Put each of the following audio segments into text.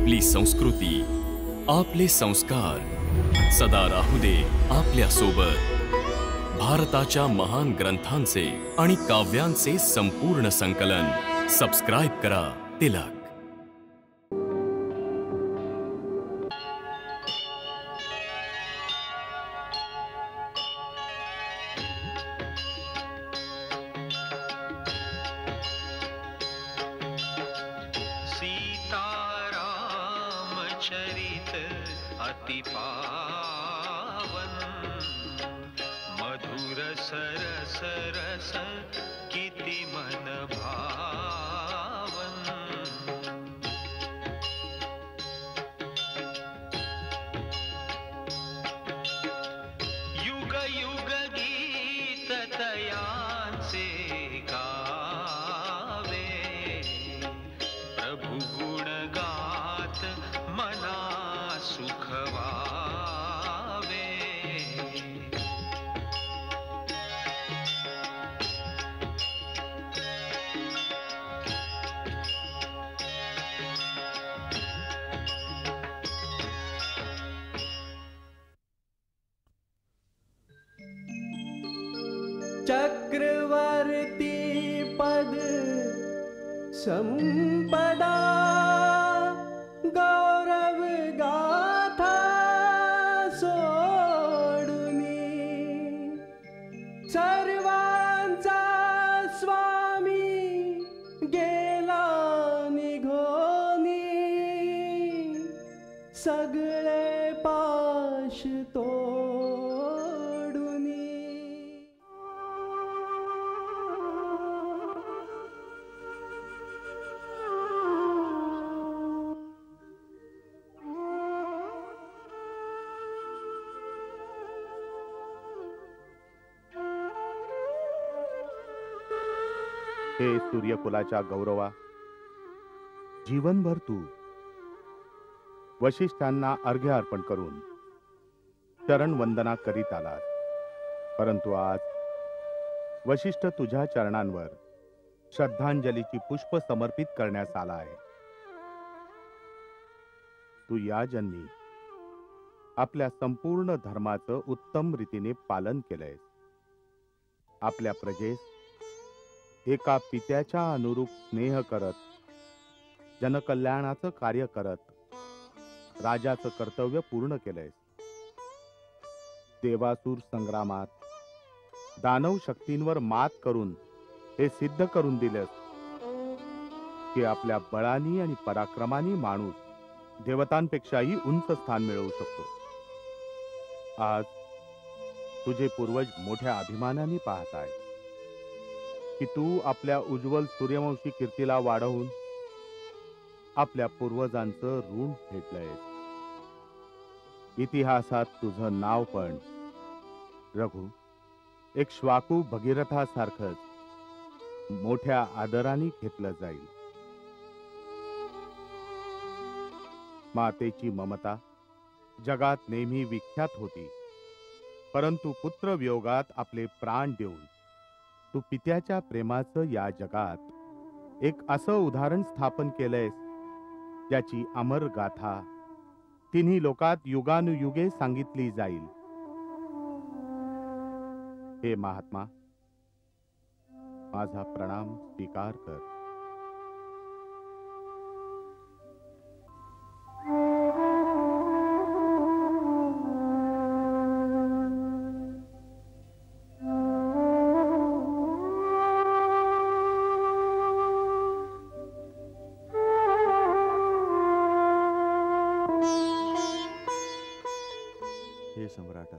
आपली संस्कृती, आपले संस्कार सदा राहू दे आपल्या सोबत. भारताच्या महान ग्रंथांचे आणि काव्यांचे संपूर्ण संकलन. सबस्क्राइब करा तिलक. चरित अति पावन, मधुर सरस रस किति मन भावन. युग युग गीत तयांचे गावे, प्रभु गुण गात मना सुख वावे. चक्रवर्ती पद संपदा, गौरव गाथा सोडुनी, सर्वांचा स्वामी गेला निघोनी, सगळे पाश तोडुनी. हे सूर्यकुलाच्या गौरवा, जीवनभर तू वशिष्ठांना अर्घ्य अर्पण करून चरण वंदना करीत आलास. परंतु आज वशिष्ठ तुझ्या चरणांवर श्रद्धांजलीची पुष्प समर्पित करण्यास आला आहे. तू या जन्मी आपल्या संपूर्ण धर्माचं उत्तम रीतीने पालन केलंयस. आपल्या प्रजेस एका पित्याच्या अनुरूप स्नेह करत, जनकल्याणाचं कार्य करत राजाचं कर्तव्य पूर्ण केलंयस. देवासुर संग्रामात दानव शक्तींवर मात करून हे सिद्ध करून दिलंस की आपल्या बळानी आणि पराक्रमानी माणूस देवतांपेक्षाही उंच स्थान मिळवू शकतो. आज तुझे पूर्वज मोठ्या अभिमानाने पाहत आहेत की तू आपल्या उज्ज्वल सूर्यवंशी कीर्तीला वाढवून आपल्या पूर्वजांचं ऋण फेडलंयस. इतिहासात तुझं नाव पण रघु एक श्वाकू भगीरथासारखंच मोठ्या आदराने घेतलं जाईल. मातेची ममता जगात नेहमी विख्यात होती, परंतु पुत्रवियोगात आपले प्राण देऊन तू पित्याच्या प्रेमाचं या जगात एक असं उदाहरण स्थापन केलंयस ज्याची अमर गाथा तिन्ही लोकात युगानुयुगे सांगितली जाईल. हे महात्मा, माझा प्रणाम स्वीकार कर. हे सम्राटा,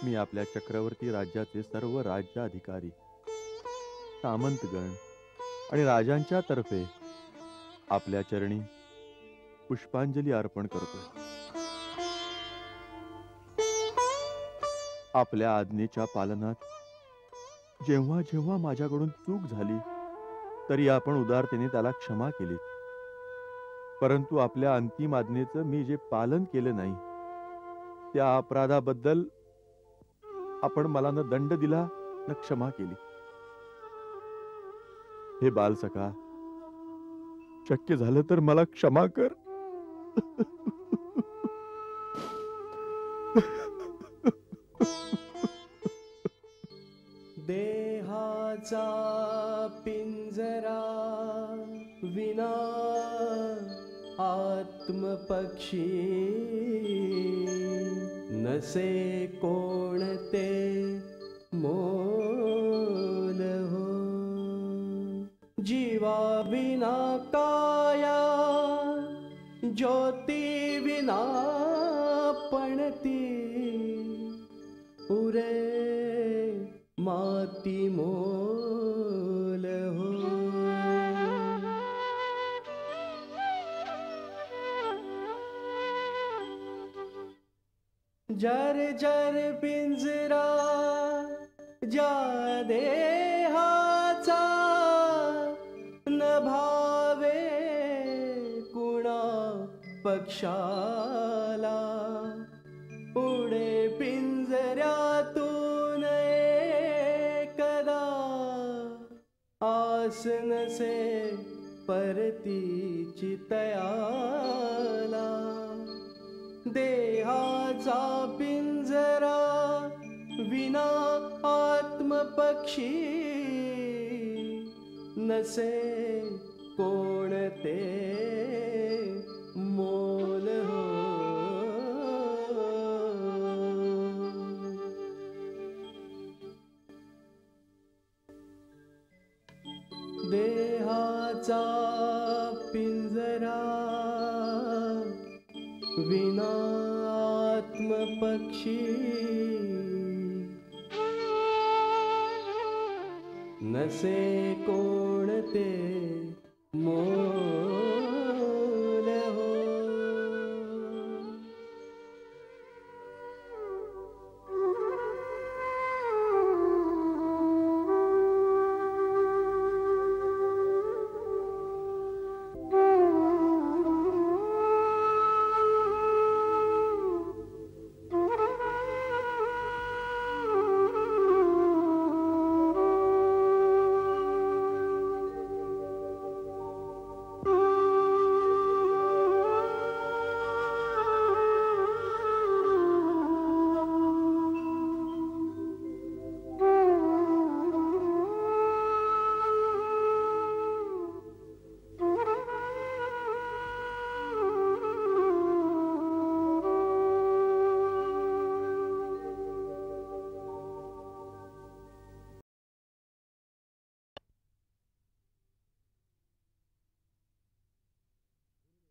मी आपल्या चक्रवर्ती राज्याचे सर्व राज्याधिकारी, सामंतगण आणि राजांच्या तर्फे आपल्या चरणी पुष्पांजली अर्पण करतोय. आपल्या आज्ञेच्या पालनात जेव्हा जेव्हा माझ्याकडून चूक झाली तरी आपण उदारतेने त्याला क्षमा केली. परंतु आपल्या अंतिम आज्ञेचं मी जे पालन केलं नाही त्या अपराधाबद्दल आपण मला न दंड दिला न क्षमा केली. हे बालसखा, शक्य झालं तर मला क्षमा कर. देहाचा पिंजरा विना आत्मपक्षी नसे कोणते मोल हो. जीवा विना काया ज्योती विना पणती उरे माती मोल हो. जर जर पिंजरा ज्या देहाचा न भावे कुणा पक्षाला उडे पिंजऱ्यातून एकदा आस नसे परतीची तयाला. देहाचा पिंजरा विना आत्मपक्षी नसे कोणते मोल हो. देहाचा पिंजरा विना आत्मपक्षी नसे कोणते मोल हो.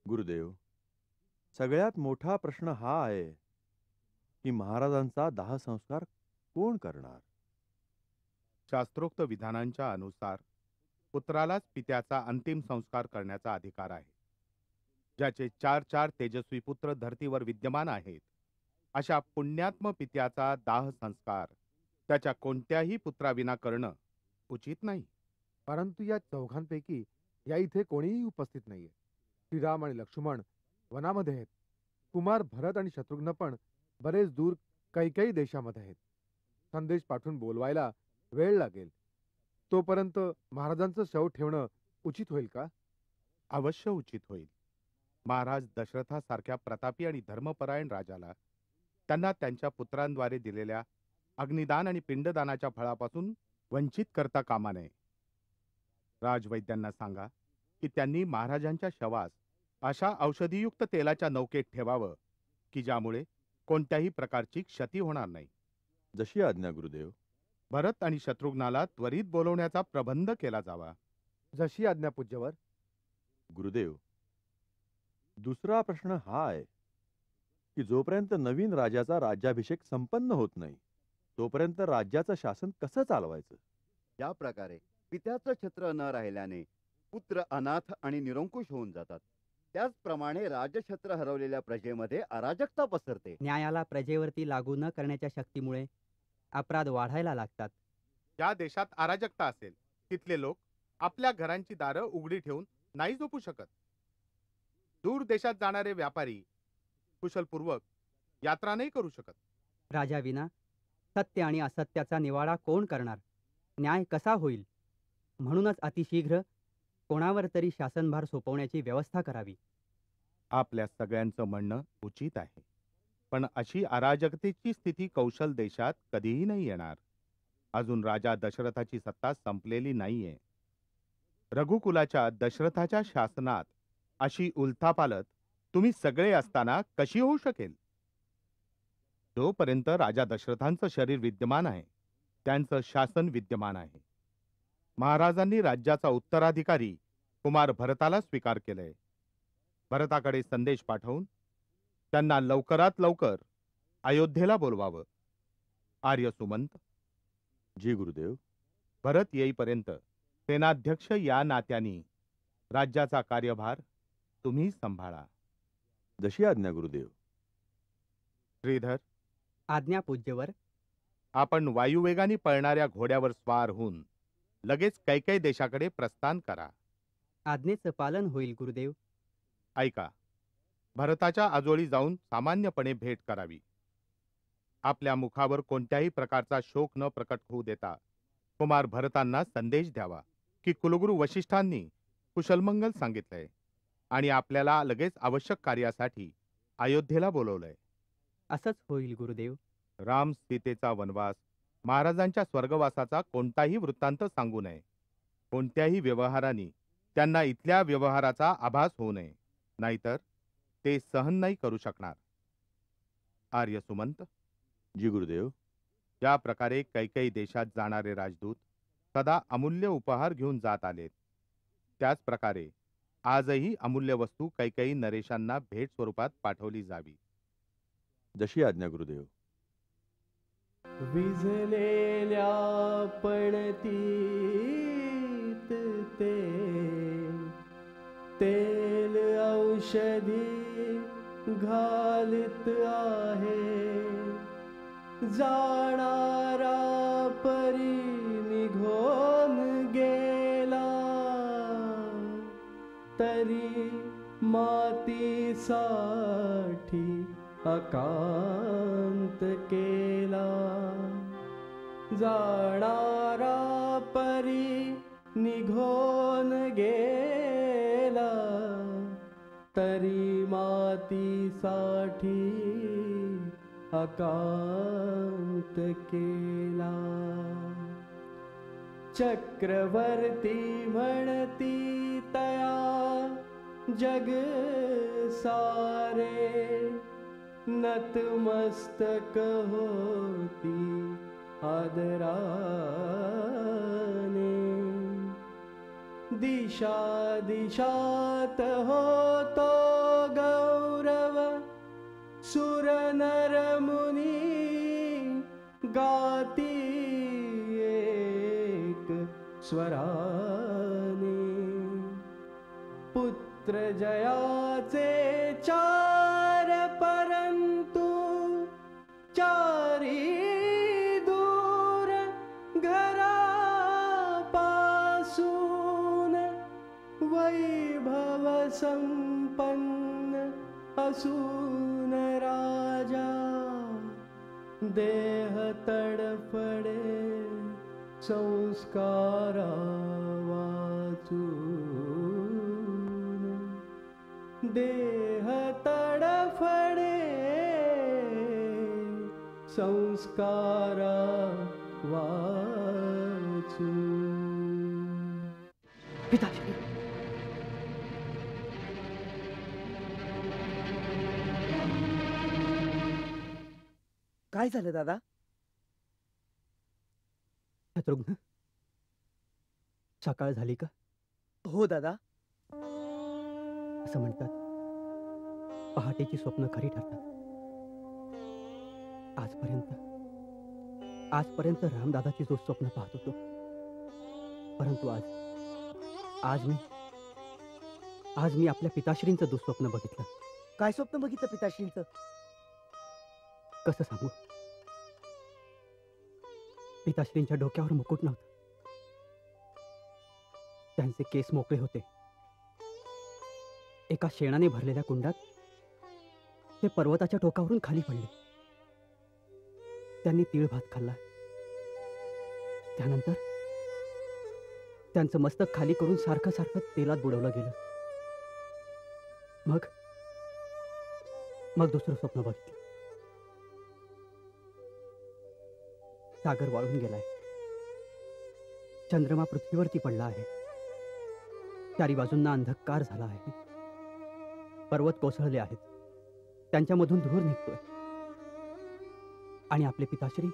गुरुदेव, सगळ्यात मोठा प्रश्न हा आहे की महाराजांचा दाह संस्कार कोण करणार. शास्त्रोक्त विधानांच्या अनुसार पुत्रालाच पित्याचा अंतिम संस्कार करण्याचा अधिकार आहे. ज्याचे 4 तेजस्वी पुत्र धर्तीवर विद्यमान आहेत अशा पुण्यात्म पित्याचा दाह संस्कार त्याच्या कोणत्याही पुत्राविना करणं उचित नाही. परंतु या चौघांपैकी या इथे कोणीही उपस्थित नाहीये. श्रीराम आणि लक्ष्मण वनामध्ये आहेत. कुमार भरत आणि शत्रुघ्न पण बरेच दूर काही देशामध्ये आहेत. संदेश पाठवून बोलवायला वेळ लागेल. तोपर्यंत महाराजांचं शव ठेवणं उचित होईल का? अवश्य उचित होईल. महाराज दशरथासारख्या प्रतापी आणि धर्मपरायण राजाला त्यांना त्यांच्या पुत्रांद्वारे दिलेल्या अग्निदान आणि पिंडदानाच्या फळापासून वंचित करता कामा नये. राजवैद्यांना सांगा की त्यांनी महाराजांच्या शवास अशा औषधीयुक्त तेलाच्या नौकेत ठेवावं की ज्यामुळे कोणत्याही प्रकारची क्षती होणार नाही. जशी आज्ञा गुरुदेव. भरत आणि शत्रुघ्नाला त्वरित बोलवण्याचा प्रबंध केला जावा. जशी आज्ञा पूज्यवर. गुरुदेव, दुसरा प्रश्न हा आहे की जोपर्यंत नवीन राजाचा राज्याभिषेक संपन्न होत नाही तोपर्यंत राज्याचं शासन कसं चालवायचं. या प्रकारे पित्याचं छत्र न राहिल्याने पुत्र अनाथ आणि निरंकुश होऊन जातात. त्याचप्रमाणे राजछत्र हरवलेल्या प्रजेमध्ये अराजकता पसरते. न्यायाला प्रजेवरती लागू न करण्याच्या शक्तीमुळे अपराध वाढायला लागतात. ज्या देशात अराजकता असेल तिथले लोक आपल्या घरांची दारं उघडी ठेवून नाही झोपू शकत. दूर देशात जाणारे व्यापारी कुशलपूर्वक यात्रा नाही करू शकत. राजाविना सत्य आणि असत्याचा निवाडा कोण करणार. न्याय कसा होईल. म्हणूनच अतिशीघ्र कोणावर तरी शासनभार सोपवण्याची व्यवस्था करावी. आपल्या सगळ्यांचं म्हणणं उचित आहे, पण अशी अराजकतेची स्थिती कौशल देशात कधीही नाही येणार. अजून राजा दशरथाची सत्ता संपलेली नाहीये. रघुकुलाच्या दशरथाच्या शासनात अशी उलथापालथ तुम्ही सगळे असताना कशी होऊ शकेल? जोपर्यंत राजा दशरथांचं शरीर विद्यमान आहे, त्यांचं शासन विद्यमान आहे. महाराजांनी राज्याचा उत्तराधिकारी कुमार भरताला स्वीकार केलंय. भरताकडे संदेश पाठवून त्यांना लवकरात लवकर अयोध्येला बोलवावं. आर्य सुमंत. जी गुरुदेव. भरत येईपर्यंत सेनाध्यक्ष या नात्याने राज्याचा कार्यभार तुम्ही सांभाळा. जशी आज्ञा गुरुदेव. श्रीधर, आज्ञा पूज्यवर. आपण वायुवेगाने पळणाऱ्या घोड्यावर स्वार होऊन लगेच कैकेय देशाकडे प्रस्थान करा. आज्ञेचं पालन होईल गुरुदेव. ऐका, भरताच्या आजोळी जाऊन सामान्यपणे भेट करावी. आपल्या मुखावर कोणत्याही प्रकारचा शोक न प्रकट होऊ देता कुमार भरतांना संदेश द्यावा की कुलगुरू वशिष्ठांनी कुशलमंगल सांगितलंय आणि आपल्याला लगेच आवश्यक कार्यासाठी अयोध्येला बोलवलंय. असंच होईल गुरुदेव. राम सीतेचा वनवास, महाराजांच्या स्वर्गवासाचा कोणताही वृत्तांत सांगू नये. कोणत्याही व्यवहाराने त्यांना इथल्या व्यवहाराचा आभास होऊ नये, नाहीतर ते सहन नाही करू शकणार. आर्य सुमंत. जी गुरुदेव. ज्या प्रकारे कैकेयी देशात जाणारे राजदूत सदा अमूल्य उपहार घेऊन जात आलेत, त्याच प्रकारे आजही अमूल्य वस्तू कैकेयी नरेशांना भेट स्वरूपात पाठवली जावी. जशी आज्ञा गुरुदेव. विझलेल्या पणतीत ते तेल औषधी घालित आहे. जाणारा परी निघून गेला, तरी मातीसाठी अकांत केला. जाणारा परी निघून गेला, तरी मातीसाठी अकांत केला. चक्रवर्ती म्हणती तया जग सारे, नतमस्तक होती आदराने. दिशा दिशात होतो गौरव, सुर नर मुनी गाती एक स्वराने. पुत्र जयाचे चार, परंतु चारी दूर घरापासून. वैभव संपन्न असून राजा, देह तडफडे संस्कारा वाचून. देह तडफडे संस्कारा वाचून. पिताश्री. काय झालं दादा? शत्रुघ्न, सकाळ झाली का? हो दादा. असं म्हणतात, पहाटेची स्वप्न खरी ठरतात. आजपर्यंत रामदादाची जो स्वप्न पाहत होतो, परंतु आज मी आपल्या पिताश्रींचं दुःस्वप्न बघितलं. काय स्वप्न बघितलं पिताश्रींचं? कसं सांगू? पिताश्रींच्या डोक्यावर मुकुट नव्हता. त्यांचे केस मोकळे होते. एका शेणाने भरलेल्या कुंडात ते पर्वताच्या टोकावरून खाली पडले. त्यांनी तीळ भात खाल्ला. त्यानंतर त्यांचं मस्तक खाली करून सारखं सारखं तेलात बुडवलं गेलं. मग दुसरं स्वप्न बघितलं. सागर वाळून गेलाय. चंद्रमा पृथ्वीवरती पडला आहे. चारी बाजूंना अंधकार झाला आहे. पर्वत कोसळले आहेत. त्यांच्यामधून धूर निघतोय. आणि आपले पिताश्री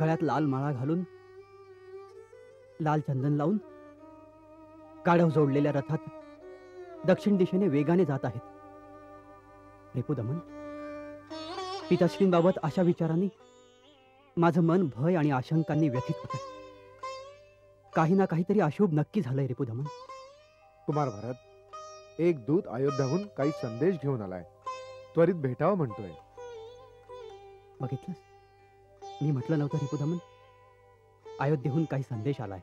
गळ्यात लाल माळा घालून, लाल चंदन लावून, गाढव जोडलेल्या रथात दक्षिण दिशेने वेगाने जात आहेत. रिपुदमन, पिताश्रींबाबत अशा विचारांनी माझं मन भय आणि आशंकांनी व्यथित होतंय. काही ना काहीतरी अशुभ नक्की झालंय रिपुदमन. कुमार भरत, एक दूत अयोध्याहून काही संदेश घेऊन आलाय. त्वरित भेटावं म्हणतोय. बघितलंस, मी म्हटलं नव्हतं रिपुदमन, अयोध्येहून काही संदेश आलाय.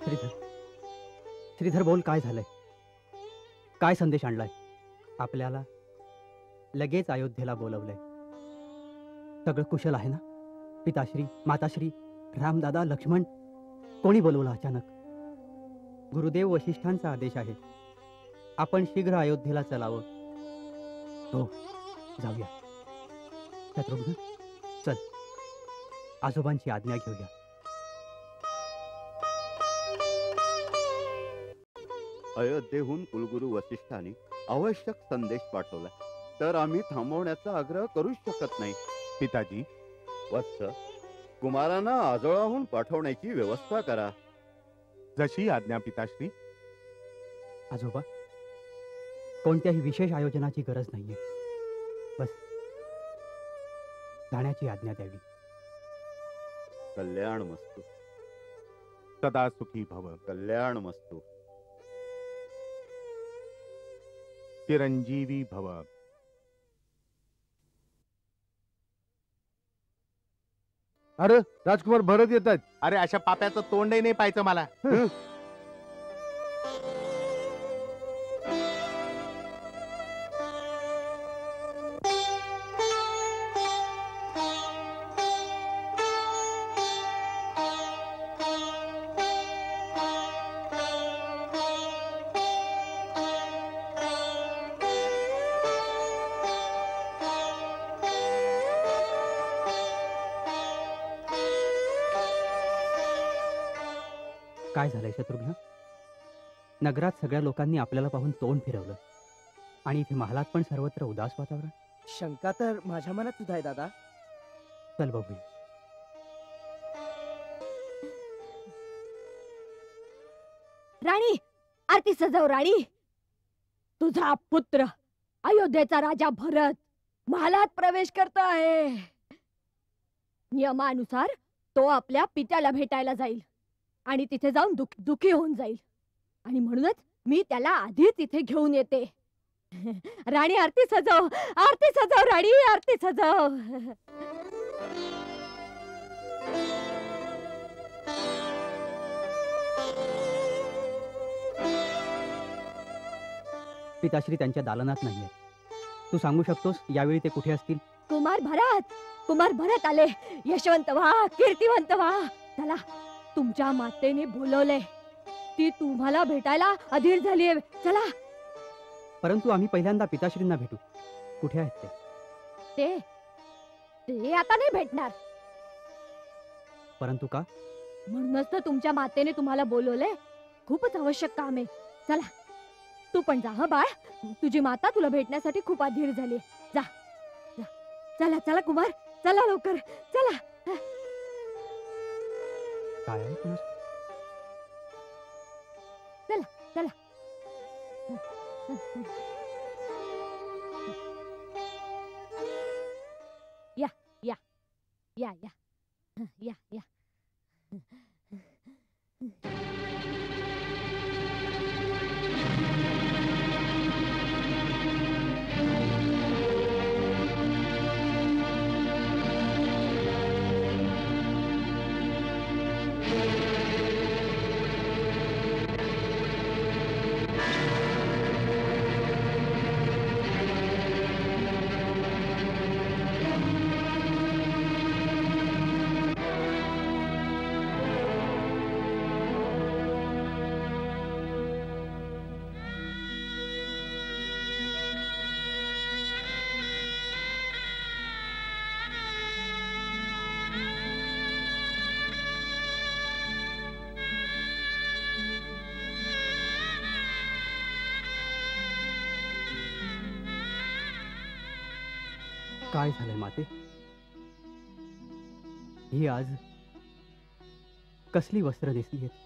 श्रीधर, श्रीधर बोल, काय झालंय? काय संदेश आणलाय? आपल्याला लगेच अयोध्येला बोलवलंय. सगळं कुशल आहे ना? पिताश्री, माताश्री, रामदादा, लक्ष्मण, कोणी बोलवलं अचानक? गुरुदेव वशिष्ठांचा आदेश आहे. आपण शीघ्र अयोध्येला चलावं. हो, जाऊया. शत्रुघ्न, चल, आजोबांची आज्ञा घेऊया. अयोध्येहून कुलगुरू वसिष्ठांनी आवश्यक संदेश पाठवला, तर आम्ही थांबवण्याचा आग्रह करूच शकत नाही. पिताजी, वत्स, कुमारांना आजोळाहून पाठवण्याची व्यवस्था करा. जशी आज्ञा पिताश्री. आजोबा, कोणत्याही विशेष आयोजनाची गरज नाहीये. बस जाण्याची आज्ञा द्यावी. कल्याण मस्तु. सदा सुखी भव. कल्याण मस्तु. चिरंजीवी भव. अरे राजकुमार भरत येत आहेत. अरे अशा पाप्याचं तोंडही नाही पाहायचं मला. काय झालंय शत्रुघ्न? नगरात सगळ्या लोकांनी आपल्याला पाहून तोंड फिरवलं आणि इथे महालात पण सर्वत्र उदास वातावरण. शंका तर माझ्या मनात सुद्धा आहे दादा. चल बघूया. राणी, आरती सजव. राणी, तुझा पुत्र अयोध्येचा राजा भरत महालात प्रवेश करत आहे. नियमानुसार तो आपल्या पित्याला भेटायला जाईल आणि तिथे जाऊन दुखी होऊन जाईल. आणि म्हणूनच मी त्याला आधीच इथे घेऊन येते. राणी, आरती सजव. आरती सजव राणी, आरती सजव. पिताश्री त्यांच्या दालनात नाहीये. तू सांगू शकतोस यावेळी ते कुठे असतील? कुमार भरत आले. यशवंत व्हा, कीर्तिवंत व्हा. चला, तुमच्या मातेने बोलवले. ती तुम्हाला भेटायला अधीर झालीये. चला. परंतु आम्ही पहिल्यांदा पिताश्रींना भेटू. कुठे आहेत ते? ते आता नाही भेटणार. परंतु का? म्हणूनच तर तुमच्या मातेने तुम्हाला बोलवले. खूपच आवश्यक काम आहे. चला, तू पण जा. बाळ, तुझी माता तुला भेटण्यासाठी खूप अधीर झाली. जा. चला चला कुमार, चला लवकर, चला. काय आहे कुणास? चला चला. या या या या या या. काय झालंय माते? ही आज कसली वस्त्र नेसली आहेत?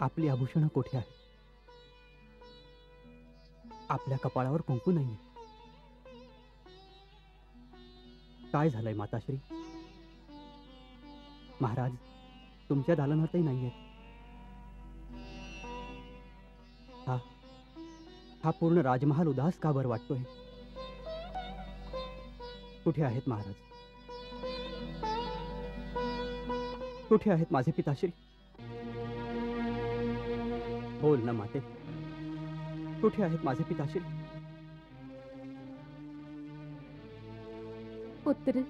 आपली आभूषणं कोठे आहेत? आपल्या कपाळावर कुंकू नाहीये. काय झालंय माताश्री? महाराज तुमच्या दालनातही नाहीयेत. हा पूर्ण राजमहाल उदास का बरं वाटतोय? कुठे आहेत महाराज? कुठे आहेत माझे पिताश्री? बोल ना माते, कुठे आहेत माझे पिताश्री? पुत्र,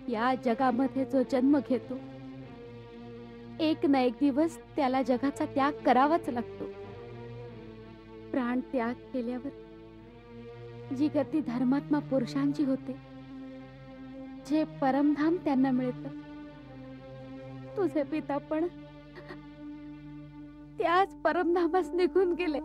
या जगामध्ये जो जन्म घेतो, एक ना एक दिवस त्याला जगाचा त्याग करावाच लागतो. प्राण त्याग केल्यावर जी गती धर्मात्मा पुरुषांची होते, जे परमधाम त्यांना मिळतं, तुझे पिता पण त्याच परमधामास निघून गेले.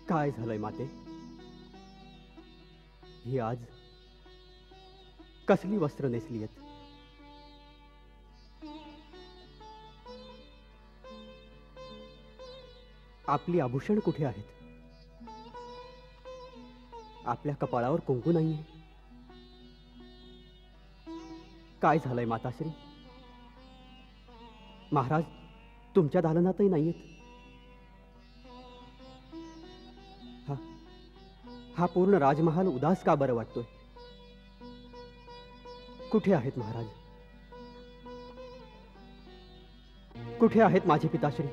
काय झालंय माते? ही आज कसली वस्त्र नेसली आहेत? आपली आभूषण कुठे आहेत? आपल्या कपाळावर कुंकू नाहीये. काय झालंय माताश्री? महाराज तुमच्या दालनातही नाहीयेत. हा पूर्ण राजमहाल उदास का बरं वाटतोय? कुठे आहेत महाराज? कुठे आहेत माझे पिताश्री?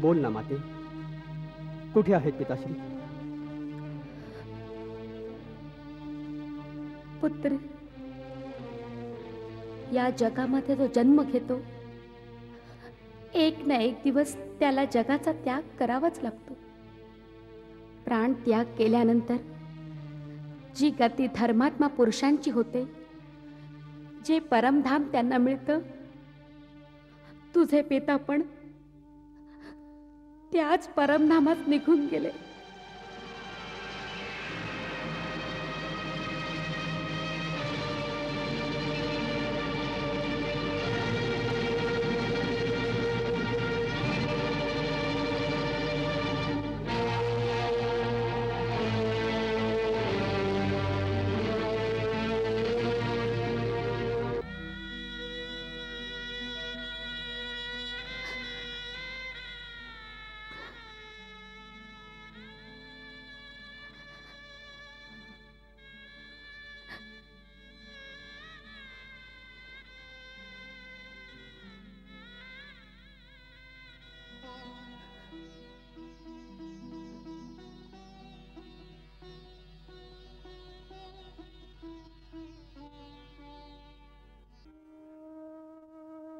बोल ना माते, कुठे आहेत पिताश्री? पुत्र, या जगामध्ये जो जन्म घेतो, एक ना एक दिवस त्याला जगाचा त्याग करावाच लागतो. प्राण त्याग केल्यानंतर जी गती धर्मात्मा पुरुषांची होते, जे परमधाम त्यांना मिळतं, तुझे पिता पण त्याच परमधामात निघून गेले.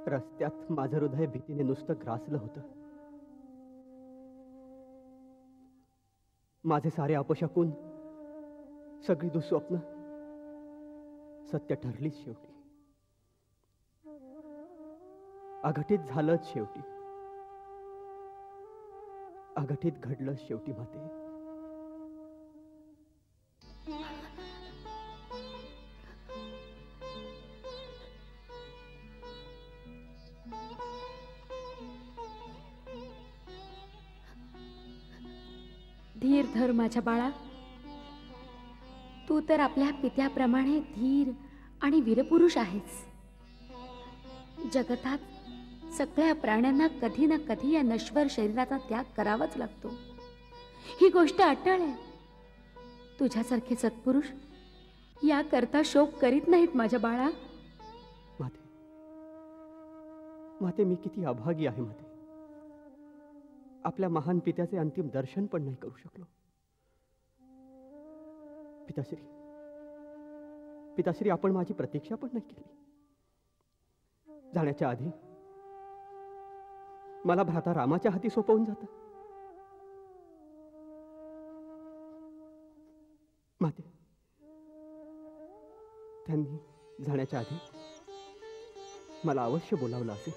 रस्त्यात माझं हृदय भीतीने नुसतं ग्रासलं होतं. माझे सारे अपशकून, सगळी दुःस्वप्न सत्य ठरलीच शेवटी. अघटित झालंच शेवटी. अघटित घडलं शेवटी माते. धर माझ्या बाळा. तू तर आपल्या पित्याप्रमाणे धीर आणि वीरपुरुष आहेस. जगतात सगळ्या प्राण्यांना कधी ना कधी या नश्वर शरीराचा त्याग करावाच लागतो. ही गोष्ट अटळ आहे. तुझ्यासारखे सत्पुरुष याकरता शोक करीत नाहीत माझ्या बाळा. माते, माते, मी किती अभागी आहे माते. आपल्या महान पित्याचे अंतिम दर्शन पण नाही करू शकलो. पिताश्री, पिताश्री, आपण माझी प्रतीक्षा पण नाही केली. जाण्याच्या आधी मला भ्राता रामाच्या हाती सोपवून जातं. माते, त्यांनी जाण्याच्या आधी मला अवश्य बोलावलं असेल.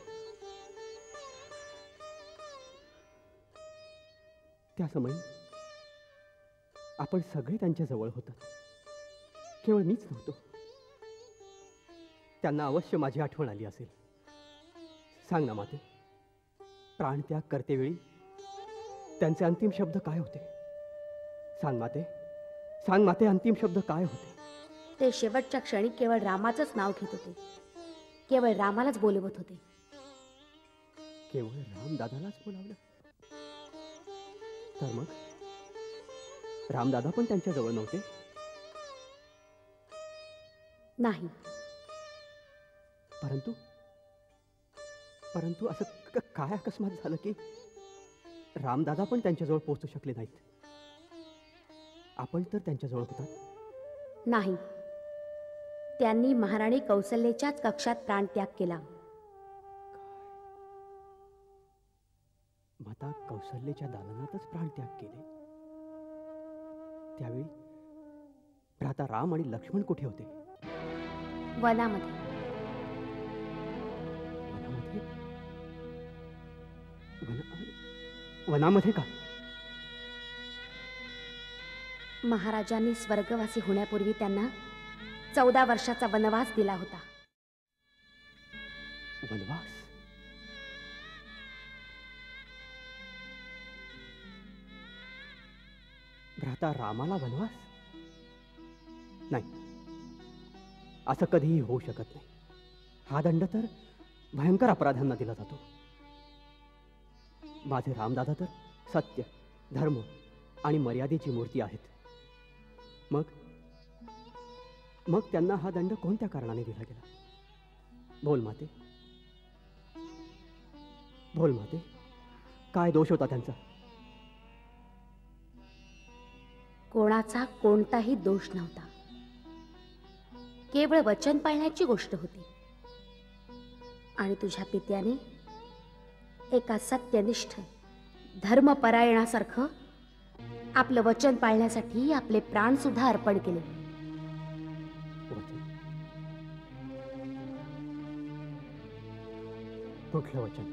त्या समयी आपण सगळे त्यांच्या जवळ होतात. केवळ मीच नव्हतो. त्यांना अवश्य माझी आठवण आली असेल. सांग ना माते, प्राणत्याग करतेवेळी त्यांचे अंतिम शब्द काय होते? सांग माते, सांग माते, अंतिम शब्द काय होते? ते शेवटच्या क्षणी केवळ रामाचंच नाव घेत होते. केवळ रामालाच बोलवत होते. केवळ रामदादालाच बोलावलं? तर मग रामदादा पण त्यांच्या जवळ नव्हते? नाही. परंतु परंतु असं काय अकस्मात झालं की रामदादा पण त्यांच्याजवळ पोहोचू शकले नाहीत? आपण तर त्यांच्याजवळ होतात. नाही, त्यांनी महाराणी कौसल्याच्याच कक्षात प्राणत्याग केला. माता कौसल्याच्या दालनातच प्राणत्याग केले? त्यावेळी भ्राता राम आणि लक्ष्मण कुठे होते? वनामध्ये. वनामध्ये? वनामध्ये का? महाराजांनी स्वर्गवासी होण्यापूर्वी त्यांना 14 वर्षाचा वनवास दिला होता. वनवास? भ्राता रामाला वनवास? नाही, असं कधीही होऊ शकत नाही. हा दंड तर भयंकर अपराधांना दिला जातो. माझे रामदादा तर सत्य, धर्म आणि मर्यादेची मूर्ती आहेत. मग मग त्यांना हा दंड कोणत्या कारणाने दिला गेला? बोल माते, बोल माते, काय दोष होता त्यांचा? कोणाचा कोणताही दोष नव्हता. केवळ वचन पाळण्याची गोष्ट होती. आणि तुझ्या पित्याने एका सत्यनिष्ठ धर्मपरायणासारखं आपलं वचन पाळण्यासाठी आपले प्राण सुद्धा अर्पण केले. कुठलं वचन?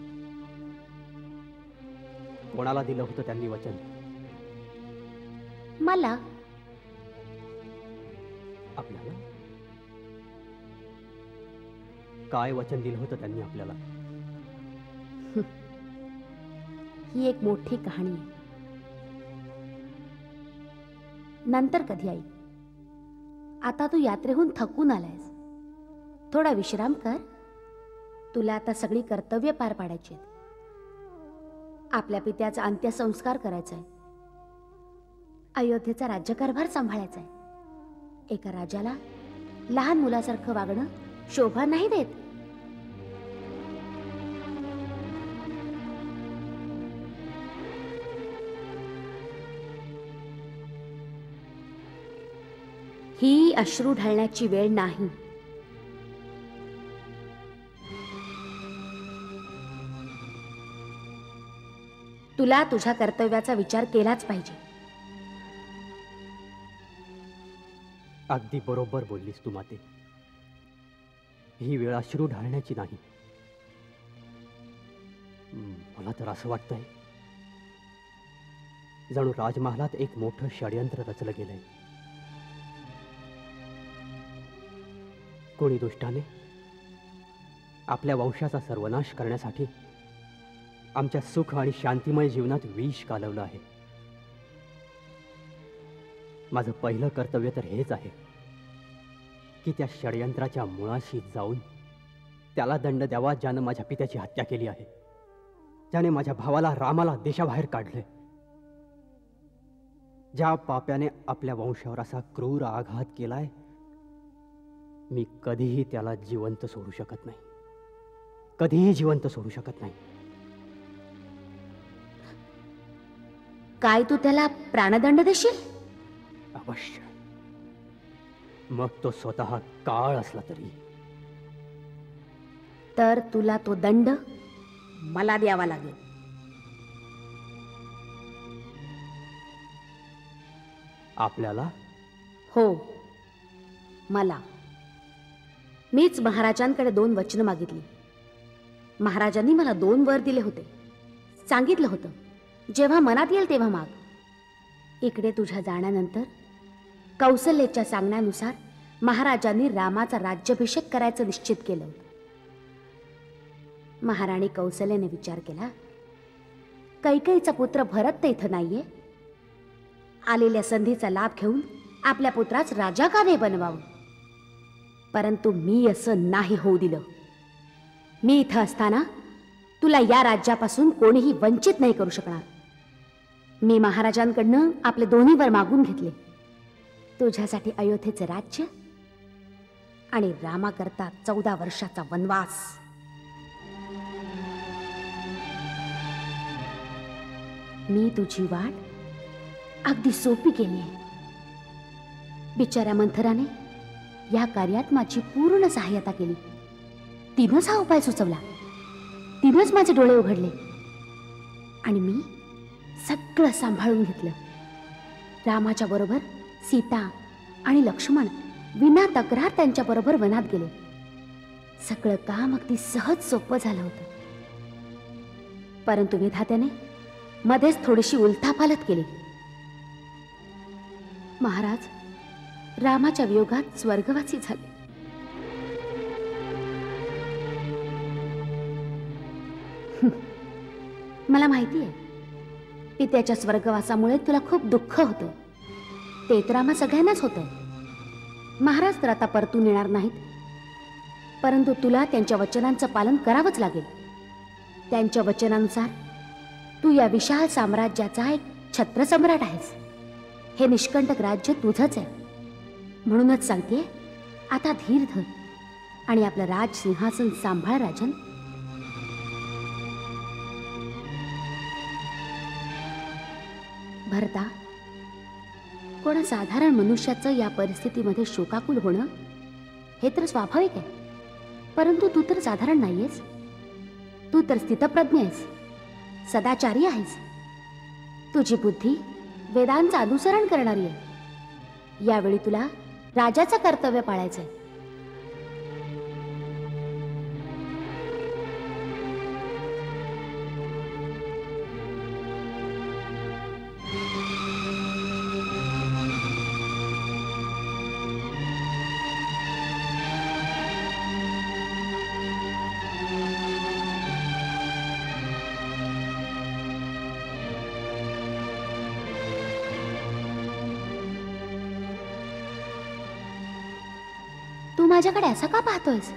कोणाला दिलं होतं त्यांनी वचन? मला. आपल्याला? काय वचन दिलं होतं त्यांनी आपल्याला? ही एक मोठी कहाणी आहे. नंतर कधी आई. आता तू यात्रेहून थकून आलायस. थोडा विश्राम कर. तुला आता सगळी कर्तव्य पार पाडायची आहेत. आपल्या पित्याचा अंत्यसंस्कार करायचा आहे. अयोध्येचा राज्यकारभार सांभाळायचा आहे. एका राजाला लहान मुलासारखं वागणं शोभा नाही देत. ही अश्रू ढाळण्याची वेळ नाही. तुला तुझ्या कर्तव्याचा विचार केलाच पाहिजे. अगदी बरोबर बोललीस तू माते. ही वेळ अश्रू ढाळण्याची नाही. मला तर असं वाटतंय जणू राजमहालात एक मोठं षड्यंत्र रचलं गेलंय. कोणी दुष्टाने आपल्या वंशाचा सर्वनाश करण्यासाठी आमच्या सुख आणि शांतिमय जीवनात विष कालवलं आहे. माझं पहिलं कर्तव्य तर हेच आहे की त्या षडयंत्राच्या मुळाशी जाऊन त्याला दंड द्यावा ज्यानं माझ्या पित्याची हत्या केली आहे, ज्याने माझ्या भावाला रामाला देशाबाहेर काढले, ज्या पाप्याने आपल्या वंशावर असा क्रूर आघात केलाय. मी कधीही त्याला जिवंत सोडू शकत नाही, कधीही जिवंत सोडू शकत नाही. काय तू त्याला प्राणदंड देशील? अवश्य, मग तो स्वतः काळ असला तरी. तर तुला तो दंड मला द्यावा लागेल. आपल्याला? हो, मला. मीच महाराजांकडे 2 वचनं मागितली. महाराजांनी मला 2 वर दिले होते. सांगितलं होतं, जेव्हा मनात येईल तेव्हा माग. इकडे तुझ्या जाण्यानंतर कौसल्याच्या सांगण्यानुसार महाराजांनी रामाचा राज्याभिषेक करायचं निश्चित केलं होतं. महाराणी कौसल्याने विचार केला, कैकेयीचा पुत्र भरत तर इथं नाहीये, आलेल्या संधीचा लाभ घेऊन आपल्या पुत्रास राजा का नाही बनवावं. परंतु मी असं नाही होऊ दिलं. मी इथं असताना तुला या राज्यापासून कोणीही वंचित नाही करू शकणार. मी महाराजांकडनं आपले 2 वर मागून घेतले, तुझ्यासाठी अयोध्येचं राज्य आणि रामाकरता 14 वर्षाचा वनवास. मी तुझी वाट अगदी सोपी केली आहे. बिचाऱ्या मंथराने या कार्यात माझी पूर्ण सहाय्यता केली. तिनंच हा उपाय सुचवला, तिनंच माझे डोळे उघडले आणि मी सगळं सांभाळून घेतलं. रामाच्या बरोबर सीता आणि लक्ष्मण विना तक्रार त्यांच्या बरोबर वनात गेले. सगळं काम अगदी सहज सोपं झालं होतं. परंतु विधात्याने मध्येच थोडीशी उलथापालथ केली. महाराज रामाच्या वियोगात स्वर्गवासी झाले. मला माहिती आहे, पित्याच्या स्वर्गवासामुळे तुला खूप दुःख होतं. ते तर आम्हा सगळ्यांनाच होतंय. महाराज तर आता परतून येणार नाहीत, परंतु तुला त्यांच्या वचनांचं पालन करावंच लागेल. त्यांच्या वचनानुसार तू या विशाल साम्राज्याचा एक छत्रसम्राट आहेस. हे निष्कंटक राज्य तुझंच आहे. म्हणूनच सांगते, आता धीर धर आणि आपलं राज सिंहासन सांभाळ राजन. भरता, कोणा साधारण मनुष्याचं या परिस्थितीमध्ये शोकाकुल होणं हे तर स्वाभाविक आहे. परंतु तू तर साधारण नाहीयेस. तू तर स्थितप्रज्ञ आहेस, सदाचारी आहेस. तुझी बुद्धी वेदांचं अनुसरण करणारी आहे. यावेळी तुला राजाचं कर्तव्य पाळायचंय. तू माझ्याकडे असं का पाहतोयस?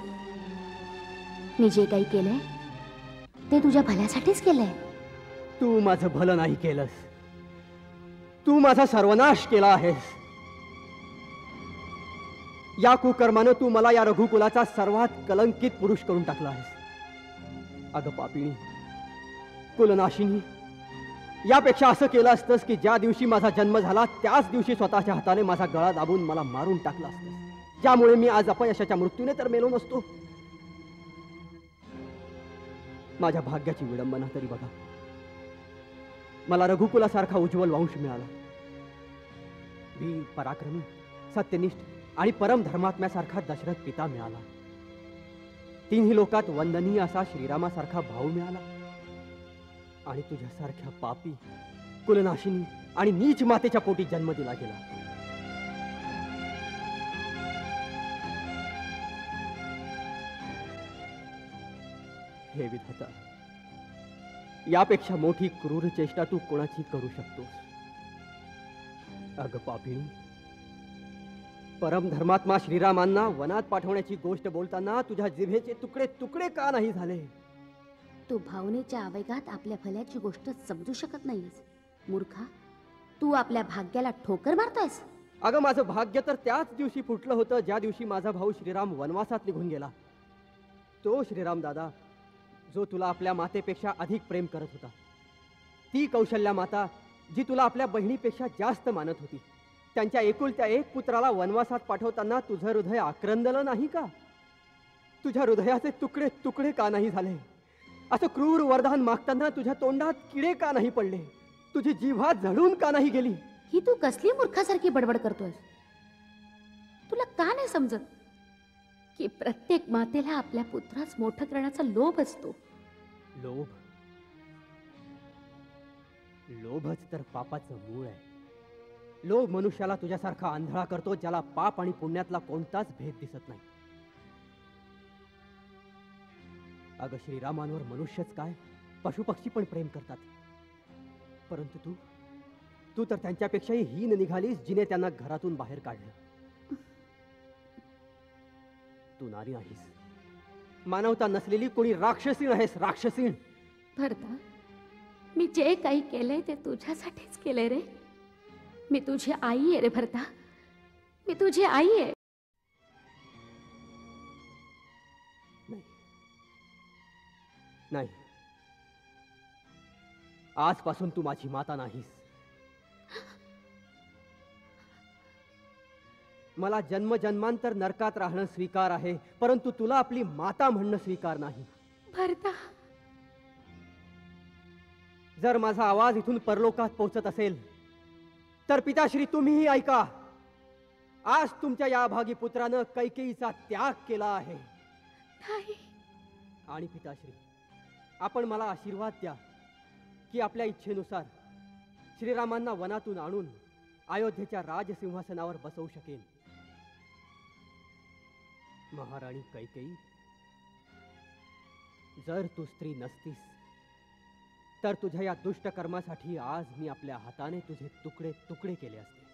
मी जे काही केलंय ते तुझ्या भल्यासाठीच केलंय. तू माझं भलं नाही केलंस, तू माझा सर्वनाश केला आहेस. या कुकर्मानं तू मला या रघुकुलाचा सर्वात कलंकित पुरुष करून टाकला आहेस. अगं पापिणी, कुलनाशिनी, यापेक्षा असं केलं असतंस की ज्या दिवशी माझा जन्म झाला त्याच दिवशी स्वतःच्या हाताने माझा गळा दाबून मला मारून टाकला असतं, ज्यामुळे मी आज अपयशाच्या मृत्यूने तर मेलो नसतो. माझ्या भाग्याची विडंबना तरी बघा. मला रघुकुलासारखा उज्ज्वल वंश मिळाला. वीर, पराक्रमी, सत्यनिष्ठ आणि परम धर्मात्म्यासारखा दशरथ पिता मिळाला. 3ही लोकात वंदनीय असा श्रीरामासारखा भाऊ मिळाला. आणि तुझ्यासारख्या पापी, कुलनाशिनी आणि नीच मातेच्या पोटी जन्म दिला गेला. हे विधाता, यापेक्षा मोठी क्रूर चेष्टा तू कोणाची करू शकतोस? अगं पापिणी, परमधर्मात्मा श्रीरामांना वनात पाठवण्याची गोष्ट बोलताना तुझ्या जिभेचे तुकडे तुकडे का नाही झाले? तू भावनेच्या आवेगात आपल्या भल्याची गोष्ट समजू शकत नाहीस मूर्खा. तू आपल्या भाग्याला ठोकर मारतोयस. अगं माझं भाग्य तर त्याच दिवशी फुटलं होतं ज्या दिवशी माझा भाऊ श्रीराम वनवासात निघून गेला. तो श्रीराम दादा जो तुला आपल्या मातेपेक्षा अधिक प्रेम करत होता, ती कौशल्या माता जी तुला आपल्या बहिणीपेक्षा जास्त मानत होती, त्यांच्या एकुलत्या एक पुत्राला वनवासात पाठवताना तुझं हृदय आक्रंदलं नाही का? तुझ्या हृदयाचे तुकडे तुकडे का नाही झाले? असं क्रूर वरदान मागताना तुझ्या तोंडात किडे का नाही पडले? तुझी जिव्हा झडून का नाही गेली? ही तू कसली मूर्खासारखी बडबड करतोस? तुला का नाही समजत की प्रत्येक मातेला आपल्या पुत्रास मोठं करण्याचा लोभ असतो? लोभ? लोभच तर पापाचं मूळ आहे. लोभ मनुष्याला तुझ्यासारखा आंधळा करतो ज्याला पाप आणि पुण्यातला कोणताच भेद दिसत नाही. अगं श्रीरामांवर मनुष्यच काय पशुपक्षी पण प्रेम करतात, परंतु तू तर त्यांच्यापेक्षाही हीन निघालीस जिने त्यांना घरातून बाहेर काढलं. तू नारी नाहीस, मानवता नसलेली कोणी राक्षसीण आहेस, राक्षसीण. भरता, मी जे काही केलंय ते तुझ्यासाठीच केलंय रे. मी तुझी आई आहे रे भरता, मी तुझी आई आहे. नाही, आजपासून तू माझी माता नाहीस. मला जन्मजन्मांतर नरकात राहणं स्वीकार आहे, परंतु तुला आपली माता म्हणणं स्वीकार नाही. भरता, जर माझा आवाज इथून परलोकात पोहोचत असेल तर पिताश्री तुम्हीही ऐका. आज तुमच्या या भागी पुत्रानं कैकेयीचा त्याग केला आहे. आणि पिताश्री, आपण मला आशीर्वाद द्या की आपल्या इच्छेनुसार श्रीरामांना वनातून आणून अयोध्येच्या राजसिंहासनावर बसवू शकेन. महाराणी कैकेयी, जर तू स्त्री नसतीस तर तुझ्या या दुष्ट कर्मासाठी आज मी आपल्या हाताने तुझे तुकडे तुकडे केले असते.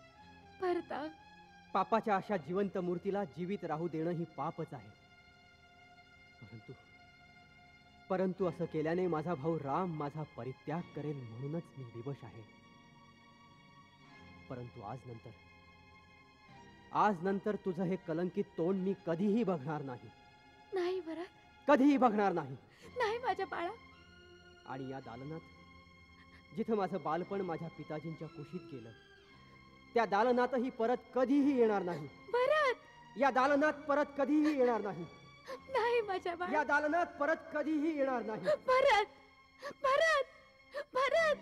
भरता, पापाच्या अशा जिवंत मूर्तीला जीवित राहू देणं ही पापच आहे. परंतु असं केल्याने माझा भाऊ राम माझा परित्याग करेल म्हणूनच मी विवश आहे. परंतु आज नंतर तुझं हे कलंकित तोंड मी कधीही बघणार नाही. नाही भरत, कधीही बघणार नाही. नाही माझ्या बाळा. आणि या दालनात जिथं माझं बालपण माझ्या पिताजींच्या कुशीत गेलं, त्या दालनातही परत कधीही येणार नाही. भरत, या दालनात परत कधीही येणार नाही. नाही माझ्या बाळा. या दालनात परत कधीही येणार नाही. भरत, भरत, भरत,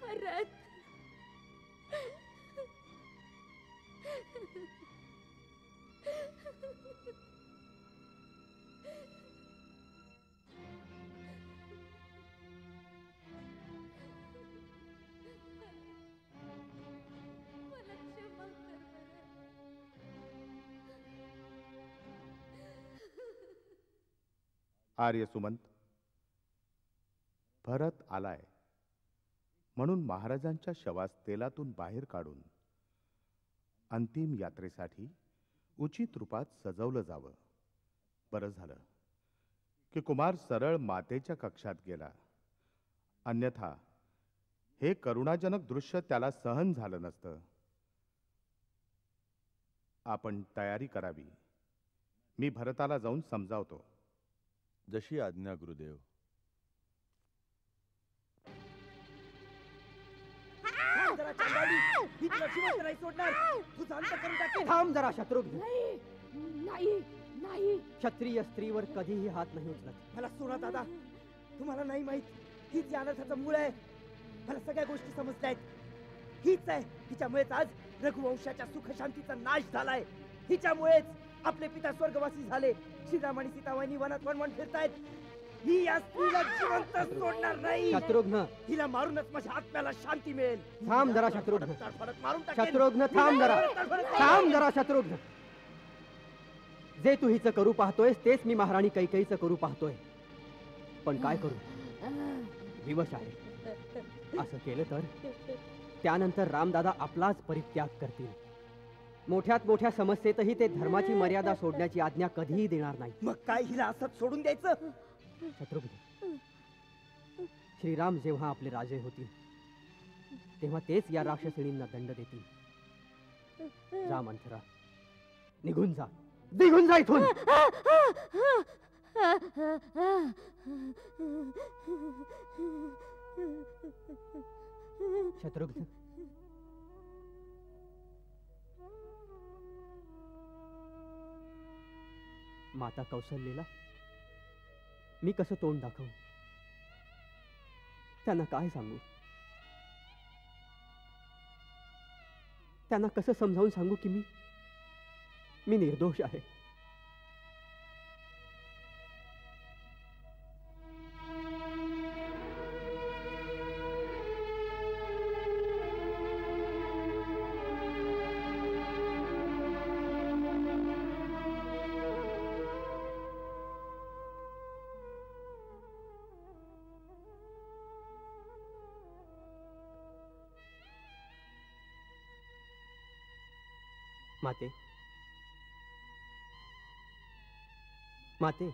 भरत. आर्य सुमंत, भरत आलाय म्हणून महाराजांच्या शवास तेलातून बाहेर काढून अंतिम यात्रेसाठी उचित रूपात सजवलं जावं. बरं झालं की कुमार सरळ मातेच्या कक्षात गेला, अन्यथा हे करुणाजनक दृश्य त्याला सहन झालं नसतं. आपण तयारी करावी. मी भरताला जाऊन समजावतो. जशी आज्ञा गुरुदेव. थांब जरा शत्रुघ्न. नाही नाही, क्षत्रिय स्त्रीवर कधीही हात नाही उचलत. मला सोडा दादा, तुम्हाला नाही माहित, हीच या अनर्थाचं मूळ आहे. मला सगळ्या गोष्टी समजतायत. हीच आहे, हिच्यामुळेच आज रघुवंशाच्या सुख शांतीचा नाश झालाय. हिच्यामुळेच आपले पिता स्वर्गवासी झाले. श्रीराम आणि सीताबाईंनी वनात वणवण फिरतायत. ही या स्त्रीला जिवंत सोडणार नाही. शत्रुघ्न, हिला मारूनच माझ्या आत्म्याला शांती मिळेल. थांब जरा शत्रुघ्न. मारून टाकेन. शत्रुघ्न थांब जरा. थांब जरा शत्रुघ्न. जे तू हिचं करू पाहतोयस तेच मी महाराणी कैकेयीचं करू पाहतोय. पण काय करू, विवश आहे. असं केलं त्यानंतर रामदादा आपलाच परित्याग करतील. मोठ्यात मोठ्या समस्येतही ते धर्माची मर्यादा सोडण्याची आज्ञा कधीही देणार नाही. मग काय हिला असंच सोडून द्यायचं? शत्रुघ्न, श्रीराम जेव्हा आपले राजे होतील तेव्हा तेच या राक्षसिणींना दंड देतील. जा मंथरा, निघून जा, निघून जा इथून. शत्रुघ्न, माता कौशल्येला मी कसं तोंड दाखवू? त्यांना काय सांगू? त्यांना कसं समजावून सांगू की मी निर्दोष आहे? माते, माते,